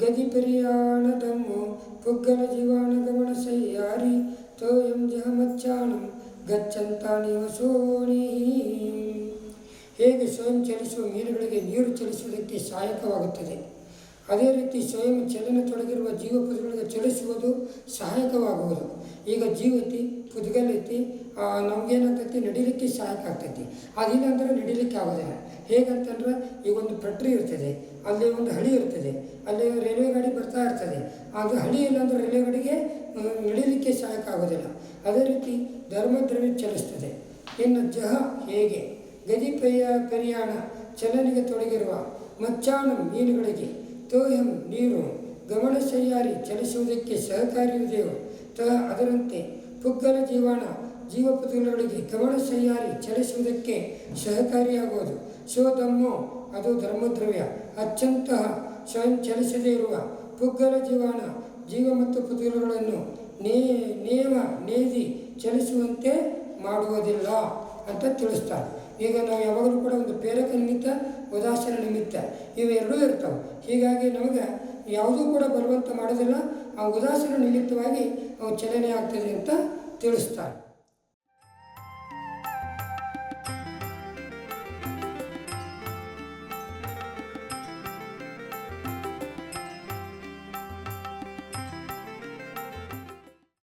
ಗದಿ ಪರ್ಯಾಣದಮ್ಮು ಪುಗ್ಗಲ ಜೀವಾಣ ಗಮನ ಸಯ್ಯಾರಿ ತೋಯಂ ಜಹಮಚ್ಚಾಣಂ ಗಚ್ಚಂತಾಣಿ ವಸೋಣಿ. ಹೇಗೆ ಸ್ವಯಂ ಚಲಿಸುವ ಮೀನುಗಳಿಗೆ ನೀರು ಚಲಿಸುವುದಕ್ಕೆ ಸಹಾಯಕವಾಗುತ್ತದೆ, ಅದೇ ರೀತಿ ಸ್ವಯಂ ಚಲನೆ ತೊಡಗಿರುವ ಜೀವಪದಗಳಿಗೆ ಚಲಿಸುವುದು ಸಹಾಯಕವಾಗುವುದು. ಈಗ ಜೀವತಿ ಪುದ್ಗಲೈತಿ, ನಮಗೇನಾಗ್ತೈತಿ, ನಡಿಲಿಕ್ಕೆ ಸಹಾಯಕ ಆಗ್ತೈತಿ. ಅದಿಲ್ಲ ಅಂದರೆ ನಡಿಲಿಕ್ಕೆ ಆಗೋದಿಲ್ಲ. ಹೇಗಂತಂದ್ರೆ ಈಗ ಒಂದು ಫ್ಯಾಕ್ಟ್ರಿ ಇರ್ತದೆ, ಅಲ್ಲಿ ಒಂದು ಹಳಿ ಇರ್ತದೆ, ಅಲ್ಲಿ ರೈಲ್ವೆ ಗಾಡಿ ಬರ್ತಾ ಇರ್ತದೆ. ಅದು ಹಳಿ ಇಲ್ಲ ಅಂದರೆ ರೈಲ್ವೆ ಗಾಡಿಗೆ ನಡಿಲಿಕ್ಕೆ ಸಹಾಯಕ ಆಗೋದಿಲ್ಲ. ಅದೇ ರೀತಿ ಧರ್ಮದ್ರವ್ಯ ಚಲಿಸ್ತದೆ. ಇನ್ನು ಜಹ ಹೇಗೆ ಗದಿ ಪರ್ಯಾಣ ಚಲನೆಗೆ ತೊಡಗಿರುವ ಮಚ್ಚಾಣ ಮೀನುಗಳಿಗೆ ತೋಯಂ ನೀರು ಗಮನ ಸಯ್ಯಾರಿ ಚಲಿಸುವುದಕ್ಕೆ ಸಹಕಾರಿಯುದೆಯೋ ಅದರಂತೆ ಪುಗ್ಗಲ ಜೀವಾಣ ಜೀವಪುದ್ಗಲಗಳಿಗೆ ಗಮನ ಸಯ್ಯಾರಿ ಚಲಿಸುವುದಕ್ಕೆ ಸಹಕಾರಿಯಾಗುವುದು. ಸೋದಮ್ಮೋ ಅದು ಧರ್ಮದ್ರವ್ಯ. ಅಚ್ಚಂತಹ ಸ್ವಯಂ ಚಲಿಸದೇ ಇರುವ ಪುಗ್ಗಲ ಜೀವಾಣ ಜೀವ ಮತ್ತು ಪುದ್ಗಲಗಳನ್ನು ನೇದಿ ಚಲಿಸುವಂತೆ ಮಾಡುವುದಿಲ್ಲ ಅಂತ ತಿಳಿಸ್ತಾರೆ. ಈಗ ನಾವು ಯಾವಾಗಲೂ ಕೂಡ ಒಂದು ಪ್ರೇರಕ ನಿಮಿತ್ತ, ಉದಾಸೀನ ನಿಮಿತ್ತ ಇವೆರಡೂ ಇರ್ತವೆ. ಹೀಗಾಗಿ ನಮಗೆ ಯಾವುದೂ ಕೂಡ ಬಲವಂತ ಮಾಡೋದಿಲ್ಲ. ಆ ಉದಾಸೀನ ನಿಮಿತ್ತವಾಗಿ ಅವು ಚಲನೆ ಆಗ್ತದೆ ಅಂತ ತಿಳಿಸ್ತಾರೆ.